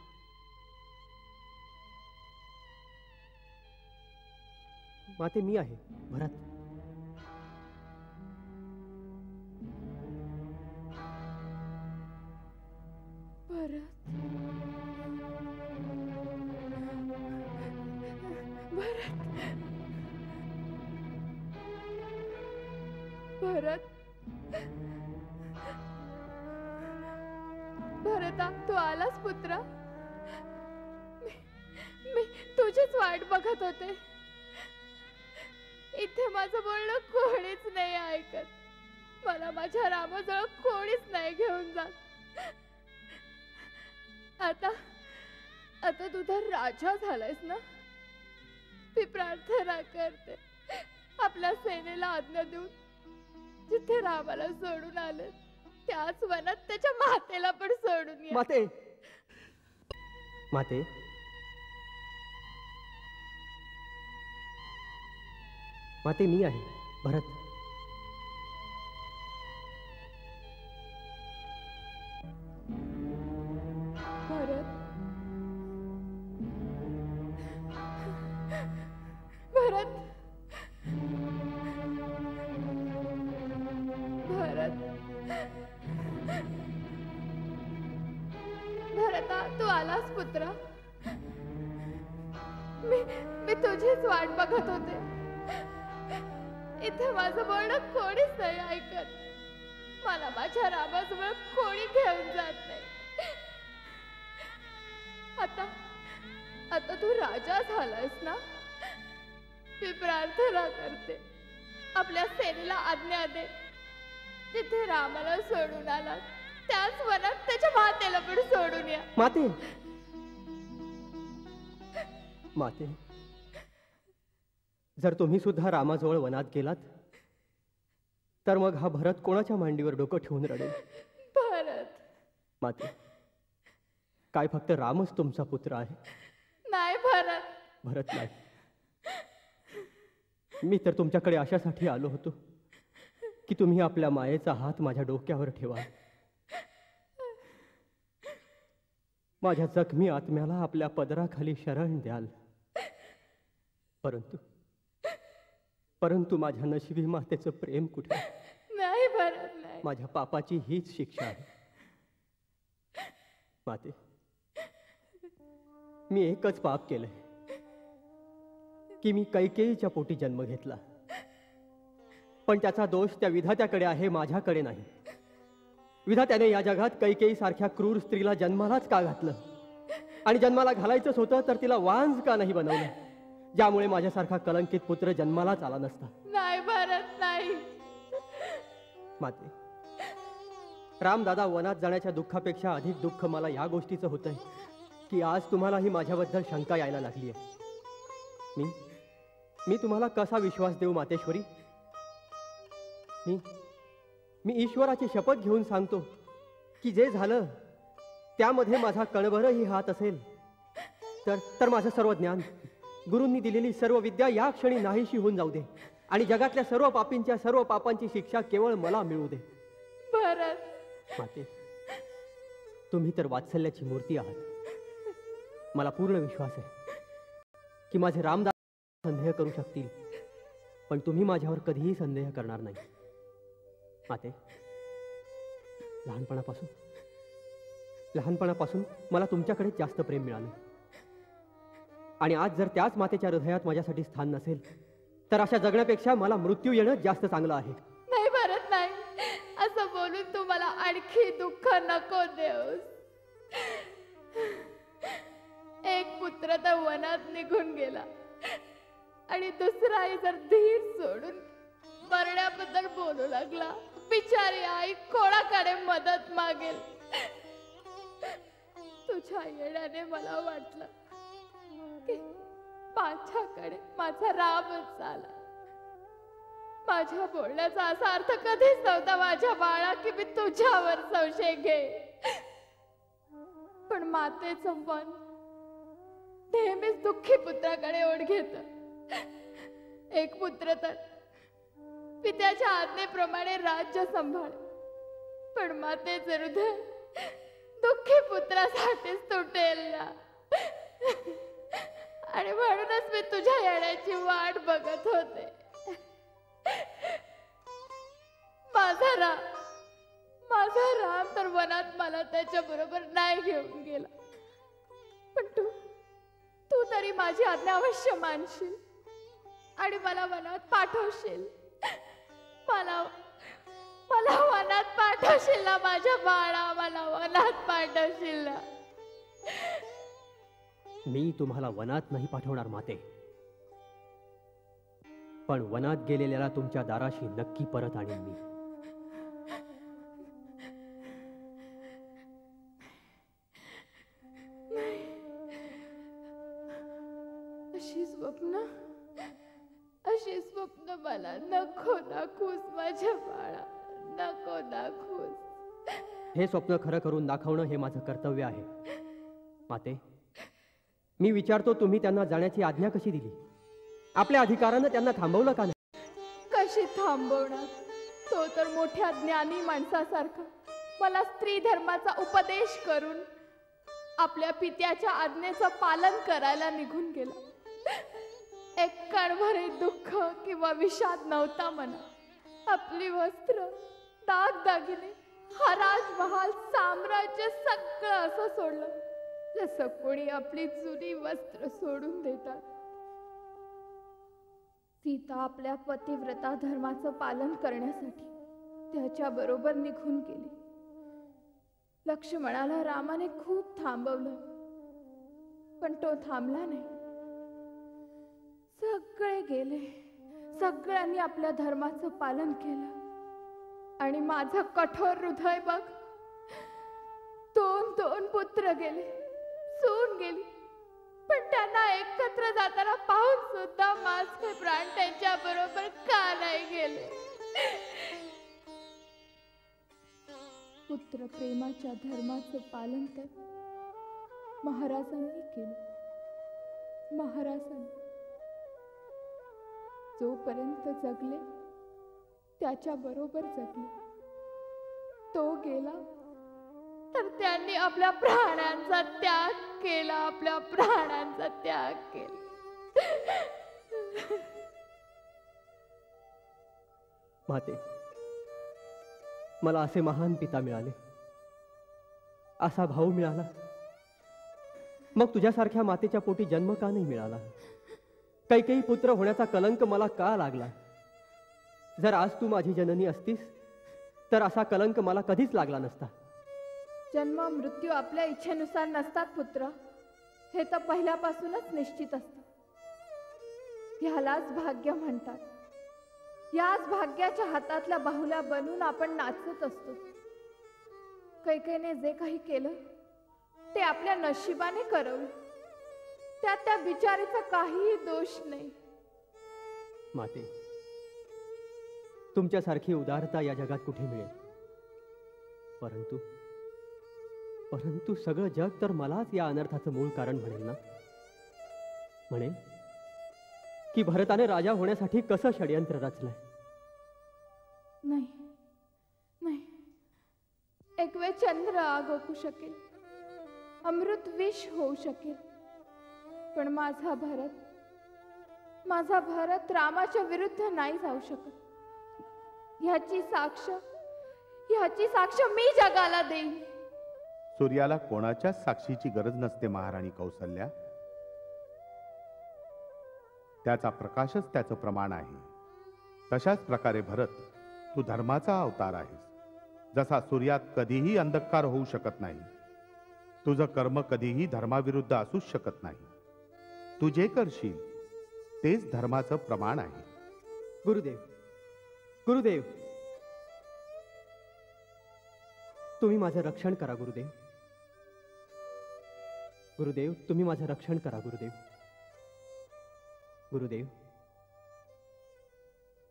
माते, मी आहे भरत. भरत, भरता, तू आलास पुत्रा. मी तुझीच वाट बघत होते. इथे माझं बोलणं कोणीच नाही ऐकत. मला माझ्या रामाजवळ कोणीच नाही घेऊन जात. आता तू तर राजा झालायस ना. मी प्रार्थना करते, आपल्या सेनेला आज्ञा देऊन जिथे रामाला सोडून आले त्याच वनात त्याच्या मातेला पण सोडून ये. माते, माते, माते, मी आहे भरत. भरत, भरत, भरत, भरता, तू आलास पुत्रा. मी तुझीच वाट बघत होते. इथे माझं बोलणं कोणीच नाही ऐकत. मला माझ्या रामाजवळ कोणी घेऊन जात नाही. आता तू राजा झालायस ना. मी प्रार्थना करते, आपल्या सेनेला आज्ञा दे. तिथे रामाला सोडून आला त्याच वनात त्याच्या मातेला पण सोडून या. माते, माते, जर तुम्ही सुद्धा रामाजवळ वनात गेलात तर मग हा भरत कोणाच्या मांडीवर डोकं ठेवून रडेल? भरत, माते, काय फक्त रामच तुमचा पुत्र आहे? नाही भरत. भरत नाही. मी तर तुमच्याकडे अशासाठी आलो होतो की तुम्ही आपल्या मायेचा हात माझ्या डोक्यावर ठेवा. माझ्या जखमी आत्म्याला आपल्या पदराखाली शरण द्याल. परंतु माझ्या नशिबी मातेचं प्रेम कुठे? नाही भरत, नाही. माझ्या पापाची हीच शिक्षा आहे. माते, मी एकच पाप केलंय की मी कैकेयीच्या पोटी जन्म घेतला. पण त्याचा दोष त्या विधात्याकडे आहे, माझ्याकडे नाही. विधात्याने या जगात कैकेयी सारख्या क्रूर स्त्रीला जन्मालाच का घातलं? आणि जन्माला घालायचंच होतं तर तिला वांज का नाही बनवलं, ज्यामुळे माझ्यासारखा कलंकित पुत्र जन्मालाच आला नसता? नाही भरत, नाही. माते, रामदादा वनात जाण्याच्या दुःखापेक्षा अधिक दुःख मला या गोष्टीचं होतंय की आज तुम्हालाही माझ्याबद्दल शंका यायला लागली आहे. मी तुम्हाला कसा विश्वास देऊ मातेश्वरी? मी ईश्वराची शपथ घेऊन सांगतो की जे झालं त्यामध्ये माझा कणभरही हात असेल तर माझं सर्व ज्ञान, गुरूंनी दिलेली सर्व विद्या या क्षणी नाहीशी होऊन जाऊ दे. आणि जगातल्या सर्व पापींच्या सर्व पापांची शिक्षा केवळ मला मिळू दे. भरत माते, तुम्ही तर वात्सल्याची मूर्ती आहात. मला पूर्ण विश्वास आहे की माझे रामदास संदेह करू शकतील, पण तुम्ही माझ्यावर कधीही संदेह करणार नाही. माते, लहानपणापासून मला तुमच्याकडे जास्त प्रेम मिळालं, आणि आज जर त्याच मातेच्या हृदयात माझ्यासाठी स्थान नसेल तर अशा जगण्यापेक्षा मला मृत्यू येणं जास्त चांगलं आहे. नाही भरत, नाही. असं बोलून तू मला आणखी दुःख नको देऊस. एक पुत्र तर वनात निघून गेला आणि दुसराही जर धीर सोडून मरण्याबद्दल बोलू लागला. बिचारी आई कोणाकडे मदत मागेल. तुझ्या येण्याने मला वाटलं की माझ्याकडे माझा रामच आला. माझ्या बोलण्याचा असा अर्थ कधीच नव्हता माझ्या बाळा की मी तुझ्यावर संशय घे. पण मातेचं मन नेहमीच दुःखी पुत्राकडे ओढ घेत. एक पुत्र तर पित्याच्या आज्ञेप्रमाणे राज्य सांभाळ, पण मातेचे हृदय दुःखी पुत्रासाठीच तुटेल ना. आणि म्हणूनच मी तुझ्या येण्याची वाट बघत होते. माझा राम तर वनात मला त्याच्या बरोबर नाही घेऊन गेला, पण तू तरी माझी आज्ञा अवश्य मानशील आणि मला वनात पाठवशील. मला वनात पाठवशील ना माझ्या बाळा, मला वनात पाठवशील ना. मी तुम्हाला वनात नाही पाठवणार माते, पण वनात गेलेल्याला तुमच्या दाराशी नक्की परत आणीन मी. अशी स्वप्न मला नको दाखवूस माझ्या बाळा, नको दाखवूस. हे स्वप्न खरं करून दाखवणं हे माझं कर्तव्य आहे. माते, मी विचारतो, तुम्ही त्यांना जाण्याची आज्ञा कशी दिली? आपल्या अधिकारानं त्यांना थांबवलं का नाही? कशी थांबवणार? तो तर मोठ्या ज्ञानी माणसासारखा मला स्त्री धर्माचा उपदेश करून आपल्या पित्याच्या आज्ञेचं पालन करायला निघून गेला. एक कणभरे दुःख किंवा विषाद नव्हता मना. आपली वस्त्र, दागदागिने, हा राजमहाल, साम्राज्य सगळं असं सोडलं जसं कोणी आपली जुनी वस्त्र सोडून देतात. सीता आपल्या पतिव्रता धर्माचं पालन करण्यासाठी त्याच्या बरोबर निघून गेली. लक्ष्मणाला रामाने खूप थांबवलं, पण तो थांबला नाही. सगळे गेले, सगळ्यांनी आपल्या धर्माचं पालन केलं, आणि माझं कठोर हृदय बघ, 2 पुत्र गेले, सून गेली, पण त्यांना एकत्र जाताना पाहून सुद्धा माझे प्राण त्यांच्या बरोबर का नाही गेले? पुत्र प्रेमाच्या धर्माचं पालन तर महाराजांनी केलं. महाराजांनी जोपर्यंत जगले त्याच्या बरोबर जगले. तो गेला तर त्यांनी आपल्या प्राणांचा त्याग केला, आपल्या प्राणांचा त्याग केला. माते, मला असे महान पिता मिळाले, असा भाऊ मिळाला, मग तुझ्यासारख्या मातेच्या पोटी जन्म का नाही मिळाला? कैकेयी पुत्र होण्याचा कलंक मला का लागला? जर आज तू माझी जननी असतीस तर असा कलंक मला कधीच लागला नसता. जन्म मृत्यू आपल्या इच्छेनुसार नसतात पुत्र, हे तर पहिल्यापासूनच निश्चित असतं. ह्यालाच भाग्य म्हणतात. याच भाग्याच्या हातातल्या बाहुल्या बनून आपण नाचत असतो. कैकेयीने जे काही केलं ते आपल्या नशिबाने करवलं, त्यात त्या बिचारीचा काहीही दोष नाही. माते, तुमच्यासारखी उदारता या जगात कुठे मिळेल? परंतु सगळं जग तर मलाच या अनर्थाचं मूळ कारण म्हणेल ना? म्हणेल की भरताने राजा होण्यासाठी कसं षडयंत्र रचलंय. नाही नाही, एक वेळ चंद्र आग ओकू शकेल, अमृत विष होऊ शकेल, पण माझा भरत रामाच्या विरुद्ध नाही जाऊ शकत. ह्याची साक्ष मी जगाला देईन. सूर्याला कोणाच्याच साक्षीची गरज नसते महाराणी कौसल्या. त्याचा प्रकाशच त्याचं प्रमाण आहे. तशाच प्रकारे भरत, तू धर्माचा अवतार आहेस. जसा सूर्यात कधीही अंधकार होऊ शकत नाही, तुझं कर्म कधीही धर्माविरुद्ध असूच शकत नाही. तू जे करशील तेच धर्माचं प्रमाण आहे. गुरुदेव, गुरुदेव, तुम्ही माझं रक्षण करा गुरुदेव. गुरुदेव, तुम्ही माझं रक्षण करा गुरुदेव. गुरुदेव,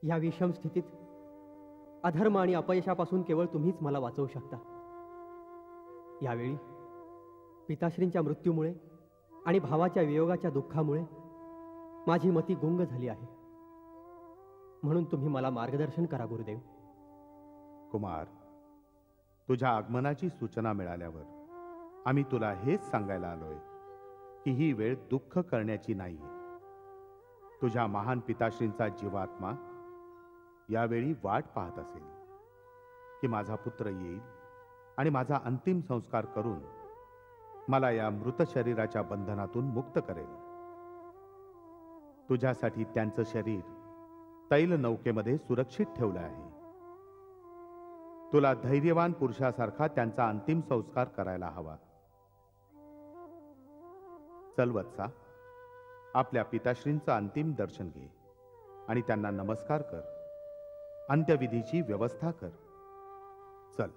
या विषम स्थितीत अधर्म आणि अपयशापासून केवळ तुम्हीच मला वाचवू शकता. यावेळी पिताश्रींच्या मृत्यूमुळे आणि भावाच्या वियोगाच्या दुःखामुळे माझी मती गुंग झाली आहे. म्हणून तुम्ही मला मार्गदर्शन करा गुरुदेव. कुमार, तुझ्या आगमनाची सूचना मिळाल्यावर आम्ही तुला हेच सांगायला आलोय की ही वेळ दुःख करण्याची नाहीये. तुझ्या महान पिताश्रींचा जीवात्मा यावेळी वाट पाहत असेल की माझा पुत्र येईल आणि माझा अंतिम संस्कार करून मला या मृत शरीराच्या बंधनातून मुक्त करेल. तुझ्यासाठी त्यांचं शरीर तैल नौकेमध्ये सुरक्षित ठेवलं आहे. तुला धैर्यवान पुरुषासारखा त्यांचा अंतिम संस्कार करायला हवा. चल वत्सा, आपल्या पिताश्रींचं अंतिम दर्शन घे आणि त्यांना नमस्कार कर. अंत्यविधीची व्यवस्था कर. चल.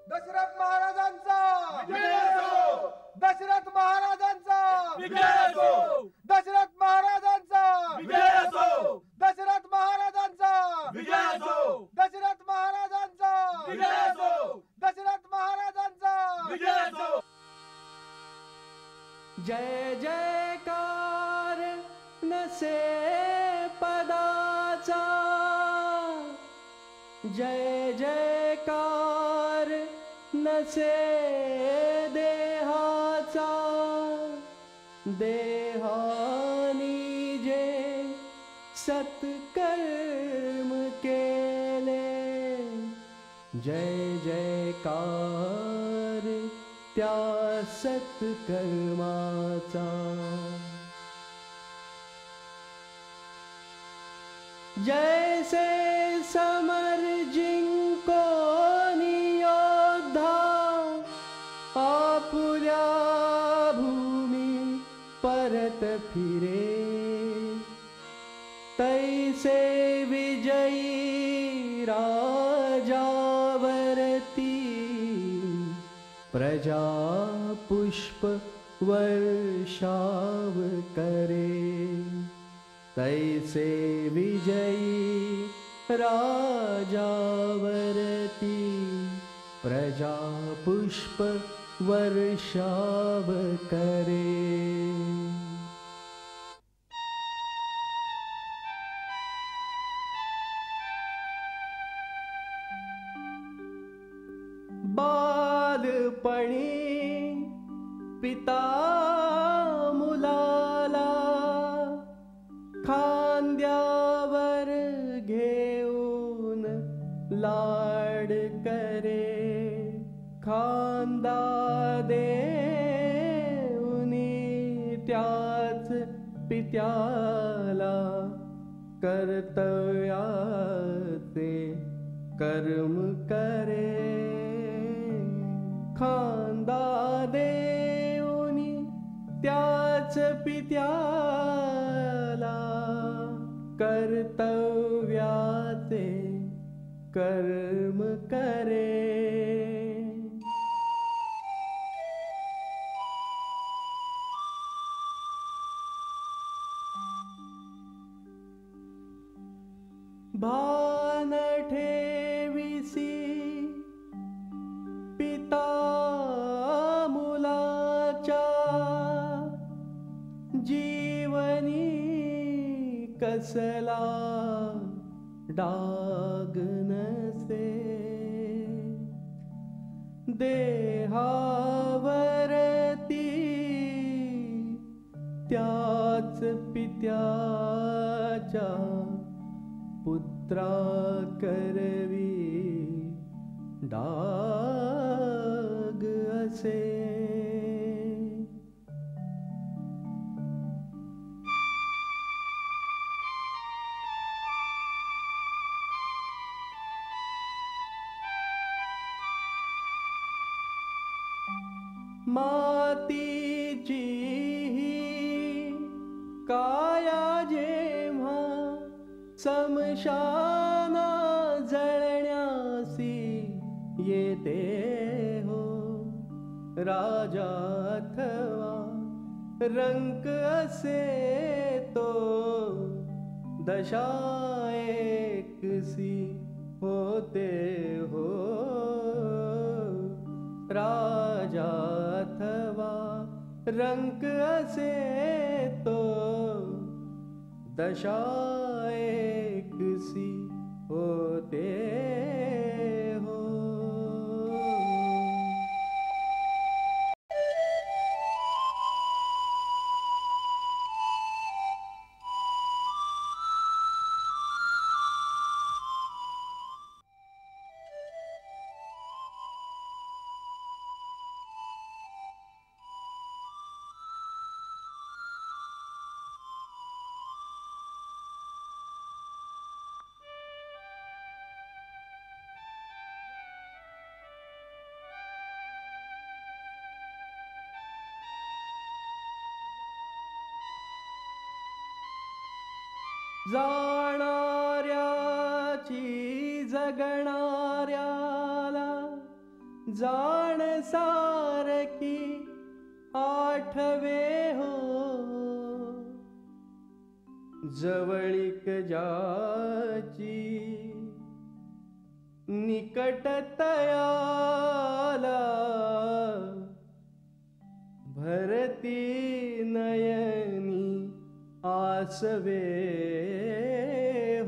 दशरथ महाराजांचा विजय असो. दशरथ महाराजांचा विजय असो. दशरथ महाराजांचा विजय असो. दशरथ महाराजांचा विजय असो. दशरथ महाराजांचा विजय असो. दशरथ महाराजांचा विजय असो. जय जयकार नसे पदाचा, जय जयकार नसे देहाचा. देहानी जे सत्कर्म केले, जय जयकार त्या सत्कर्माचा. जैसे समर जिंको योद्धा आपुल्या भूमी परत फिरे, तैसे विजयी राजावरती प्रजा पुष्प वर्षाव करे. तैसे विजयी राजावरती प्रजा पुष्प वर्षाव करे. बालपणी पिता मुलाला खांद्यावर घेऊन लाड करे. खांदा देऊनी त्याच पित्याला कर्तव्याचे कर्म करे. खांदा देऊनी त्याच पित्याला कर्तव्याचे कर्म करे. भान ठेविसी पिता मुलाच्या जीवनी कसला डाग नसे देहावरती त्याच पित्याच्या पुत्रा करवी डाग असे मातीची काया जेव्हा समशाना जळण्यासी येते हो राजा अथवा रंक असे तो दशा एकसी होते हो राजा अथवा रंक असे तो दशा एकसी होते हो जाणाऱ्याची जगणाऱ्याला जाण सारखी आठवे हो जवळीक ज्याची निकट तयाला भरती नयनी आसवे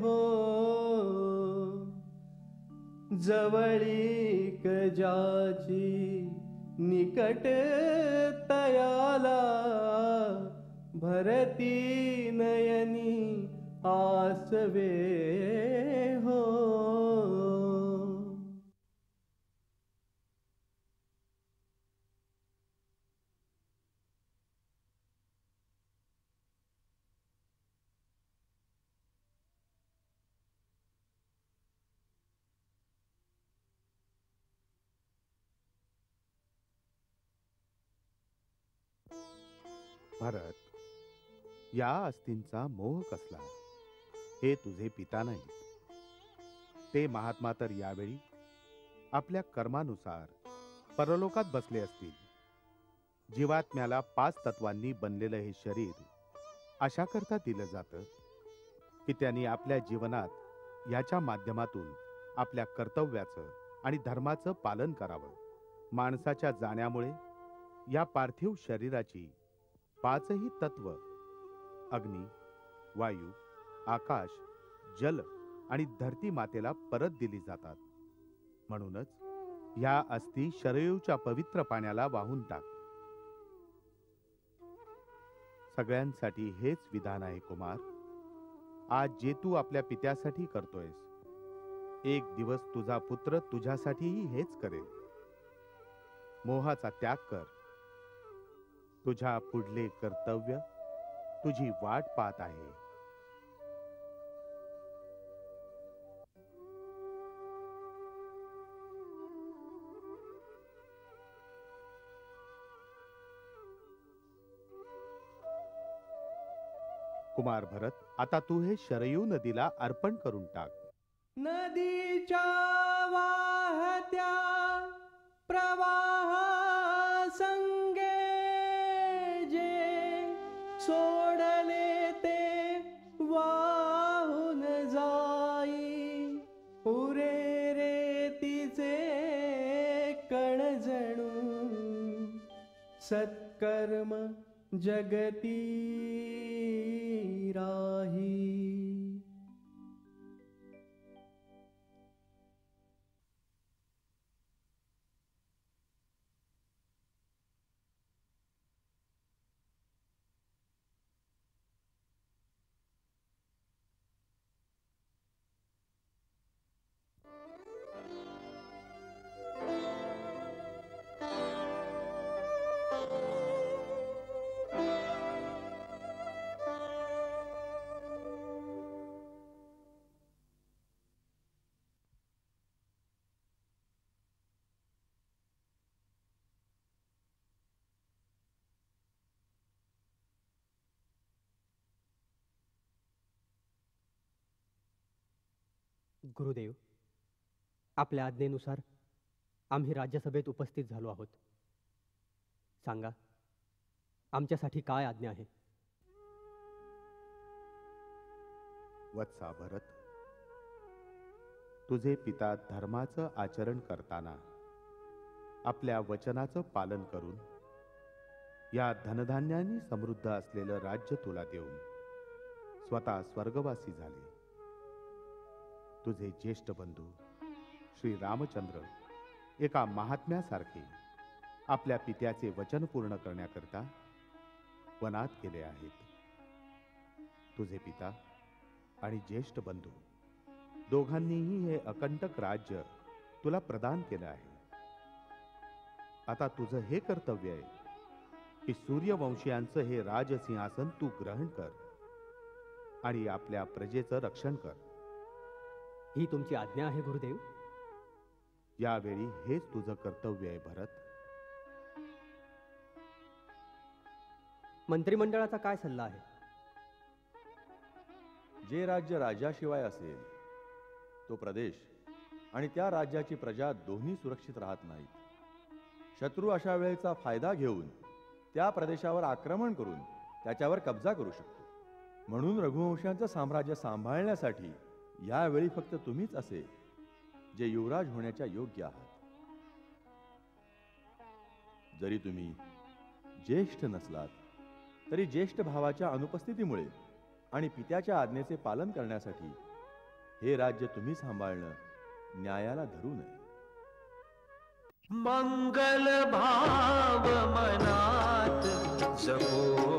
हो जवळीक ज्याची निकट तयाला भरती नयनी आसवे हो भरत, या अस्थींचा मोह कसला? हे तुझे पिता नाहीत. ते महात्मा तर यावेळी आपल्या कर्मानुसार परलोकात बसले असतील. जीवात्म्याला 5 तत्वांनी बनलेलं हे शरीर अशा करता दिलं जातं की त्यांनी आपल्या जीवनात याच्या माध्यमातून आपल्या कर्तव्याचं आणि धर्माचं पालन करावं. माणसाच्या जाण्यामुळे या पार्थिव शरीराची 5ही तत्व अग्नी, वायू, आकाश, जल आणि धरती मातेला परत दिली जातात. म्हणूनच या अस्थी शरयूच्या पवित्र पाण्याला वाहून टाक. सगळ्यांसाठी हेच विधान आहे कुमार. आज जे तू आपल्या पित्यासाठी करतोयस, एक दिवस तुझा पुत्र तुझ्यासाठीही हेच करेल. मोहाचा त्याग कर. तुझ्या पुढले कर्तव्य तुझी वाट पाहत आहे. कुमार भरत, आता तू हे शरयू नदीला अर्पण करून टाक. नदीच्या वाहत्या प्रवाह संगे जे सोडले ते सत्कर्म जगती राही. गुरुदेव, आपल्या आज्ञेनुसार आम्ही राज्यसभेत उपस्थित झालो आहोत. सांगा, आमच्यासाठी काय आज्ञा आहे? वत्सा भरत, तुझे पिता धर्माचं आचरण करताना आपल्या वचनाचं पालन करून या धनधान्यांनी समृद्ध असलेलं राज्य तुला देऊन स्वतः स्वर्गवासी झाले. तुझे ज्येष्ठ बंधू श्री रामचंद्र एका महात्म्यासारखे आपल्या पित्याचे वचन पूर्ण करण्याकरता वनात गेले आहेत. तुझे पिता आणि ज्येष्ठ बंधू दोघांनीही हे अकंटक राज्य तुला प्रदान केलं आहे. आता तुझं हे कर्तव्य आहे की सूर्यवंशीयांचं हे राजसिंहासन तू ग्रहण कर आणि आपल्या प्रजेचं रक्षण कर. ही तुमची आज्ञा आहे गुरुदेव? यावेळी हेच तुझं कर्तव्य आहे भरत. मंत्रिमंडळाचा काय सल्ला आहे? जे राज्य राजाशिवाय असेल तो प्रदेश आणि त्या राज्याची प्रजा दोन्ही सुरक्षित राहत नाहीत. शत्रू अशा वेळेचा फायदा घेऊन त्या प्रदेशावर आक्रमण करून त्याच्यावर कब्जा करू शकतो. म्हणून रघुवंशांचं साम्राज्य सांभाळण्यासाठी यावेळी फक्त तुम्हीच असे जे युवराज होण्याच्या योग्य आहात. जरी तुम्ही ज्येष्ठ नसलात तरी ज्येष्ठ भावाच्या अनुपस्थितीमुळे आणि पित्याच्या आज्ञेचे पालन करण्यासाठी हे राज्य तुम्ही सांभाळणं न्यायाला धरू नये. मंगल भाव मनात जपोनी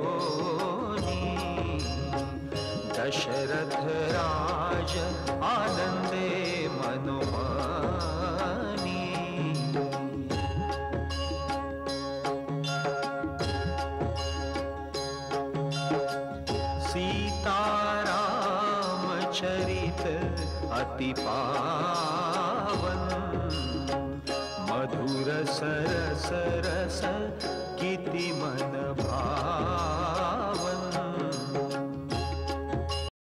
दशरथ राज आनंदे मनोमानी. सीताराम चरित अति पावन मधुर सरस रस किति मन भावन.